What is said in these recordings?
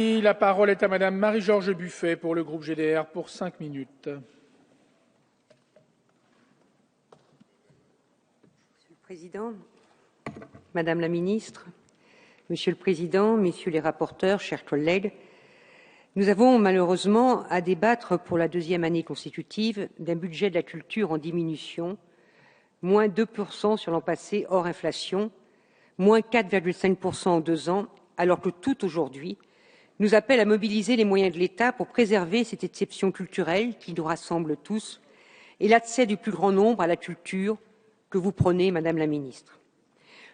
La parole est à Madame Marie-Georges Buffet pour le groupe GDR pour 5 minutes. Monsieur le Président, Madame la Ministre, Monsieur le Président, Messieurs les rapporteurs, chers collègues, nous avons malheureusement à débattre pour la deuxième année consécutive d'un budget de la culture en diminution, moins 2% sur l'an passé hors inflation, moins 4,5% en 2 ans, alors que tout aujourd'hui nous appelle à mobiliser les moyens de l'État pour préserver cette exception culturelle qui nous rassemble tous et l'accès du plus grand nombre à la culture que vous prenez, Madame la Ministre.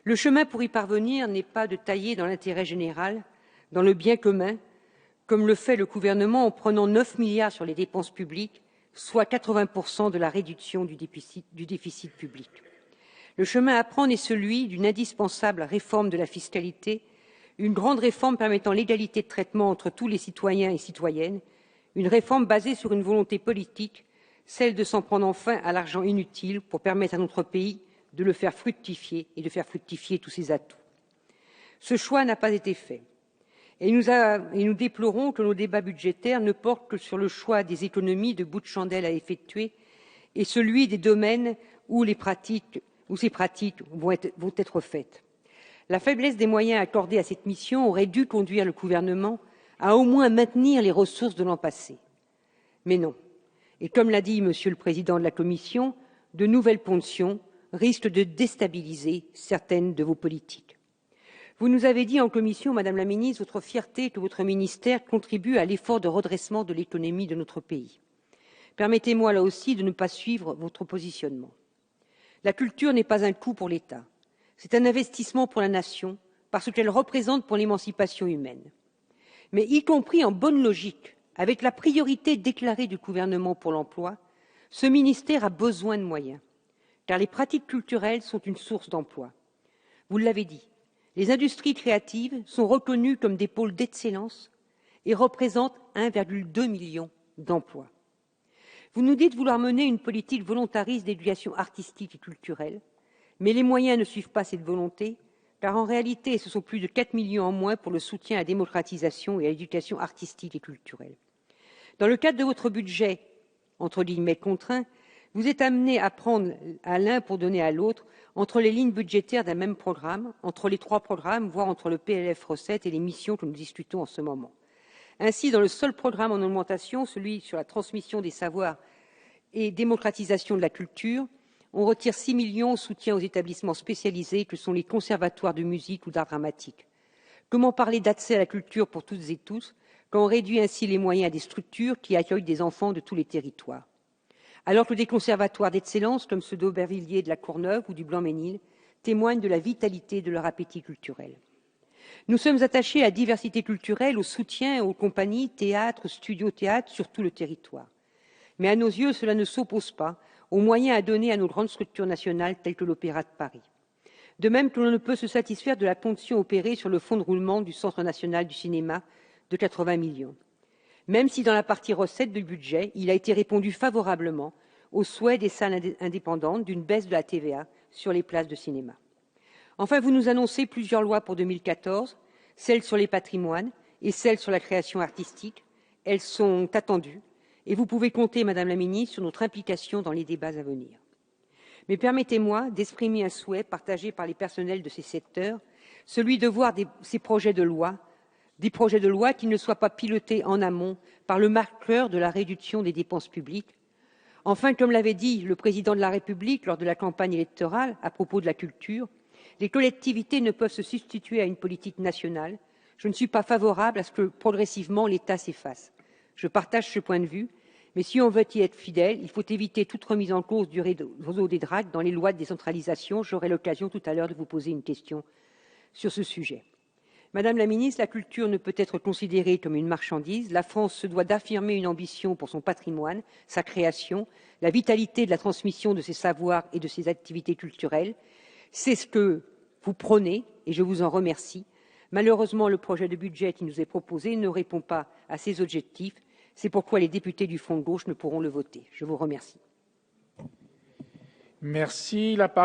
Le chemin pour y parvenir n'est pas de tailler dans l'intérêt général, dans le bien commun, comme le fait le gouvernement en prenant 9 milliards sur les dépenses publiques, soit 80% de la réduction du déficit public. Le chemin à prendre est celui d'une indispensable réforme de la fiscalité, une grande réforme permettant l'égalité de traitement entre tous les citoyens et citoyennes, une réforme basée sur une volonté politique, celle de s'en prendre enfin à l'argent inutile pour permettre à notre pays de le faire fructifier et de faire fructifier tous ses atouts. Ce choix n'a pas été fait. Et nous déplorons que nos débats budgétaires ne portent que sur le choix des économies de bout de chandelle à effectuer et celui des domaines où ces pratiques vont être faites. La faiblesse des moyens accordés à cette mission aurait dû conduire le gouvernement à au moins maintenir les ressources de l'an passé. Mais non. Et comme l'a dit Monsieur le Président de la Commission, de nouvelles ponctions risquent de déstabiliser certaines de vos politiques. Vous nous avez dit en commission, Madame la Ministre, votre fierté que votre ministère contribue à l'effort de redressement de l'économie de notre pays. Permettez-moi là aussi de ne pas suivre votre positionnement. La culture n'est pas un coût pour l'État. C'est un investissement pour la nation, parce qu'elle représente pour l'émancipation humaine. Mais y compris en bonne logique, avec la priorité déclarée du gouvernement pour l'emploi, ce ministère a besoin de moyens, car les pratiques culturelles sont une source d'emploi. Vous l'avez dit, les industries créatives sont reconnues comme des pôles d'excellence et représentent 1,2 million d'emplois. Vous nous dites vouloir mener une politique volontariste d'éducation artistique et culturelle, mais les moyens ne suivent pas cette volonté, car en réalité, ce sont plus de 4 millions en moins pour le soutien à la démocratisation et à l'éducation artistique et culturelle. Dans le cadre de votre budget, entre guillemets contraint, vous êtes amené à prendre à l'un pour donner à l'autre entre les lignes budgétaires d'un même programme, entre les 3 programmes, voire entre le PLF recettes et les missions que nous discutons en ce moment. Ainsi, dans le seul programme en augmentation, celui sur la transmission des savoirs et démocratisation de la culture, on retire 6 millions au soutien aux établissements spécialisés que sont les conservatoires de musique ou d'art dramatique. Comment parler d'accès à la culture pour toutes et tous quand on réduit ainsi les moyens à des structures qui accueillent des enfants de tous les territoires? Alors que des conservatoires d'excellence comme ceux d'Aubervilliers, de la Courneuve ou du Blanc-Ménil témoignent de la vitalité de leur appétit culturel. Nous sommes attachés à la diversité culturelle, au soutien aux compagnies, théâtres, studios théâtres sur tout le territoire. Mais à nos yeux, cela ne s'oppose pas aux moyens à donner à nos grandes structures nationales telles que l'Opéra de Paris. De même que l'on ne peut se satisfaire de la ponction opérée sur le fonds de roulement du Centre national du cinéma de 80 millions. Même si dans la partie recettes du budget, il a été répondu favorablement au souhait des salles indépendantes d'une baisse de la TVA sur les places de cinéma. Enfin, vous nous annoncez plusieurs lois pour 2014, celle sur les patrimoines et celle sur la création artistique. Elles sont attendues. Et vous pouvez compter, Madame la Ministre, sur notre implication dans les débats à venir. Mais permettez-moi d'exprimer un souhait partagé par les personnels de ces secteurs, celui de voir des projets de loi qui ne soient pas pilotés en amont par le marqueur de la réduction des dépenses publiques. Enfin, comme l'avait dit le Président de la République lors de la campagne électorale à propos de la culture, les collectivités ne peuvent se substituer à une politique nationale. Je ne suis pas favorable à ce que progressivement l'État s'efface. Je partage ce point de vue, mais si on veut y être fidèle, il faut éviter toute remise en cause du réseau des DRAC dans les lois de décentralisation. J'aurai l'occasion tout à l'heure de vous poser une question sur ce sujet. Madame la Ministre, la culture ne peut être considérée comme une marchandise. La France se doit d'affirmer une ambition pour son patrimoine, sa création, la vitalité de la transmission de ses savoirs et de ses activités culturelles. C'est ce que vous prônez et je vous en remercie. Malheureusement, le projet de budget qui nous est proposé ne répond pas à ces objectifs. C'est pourquoi les députés du Front de gauche ne pourront le voter. Je vous remercie. Merci.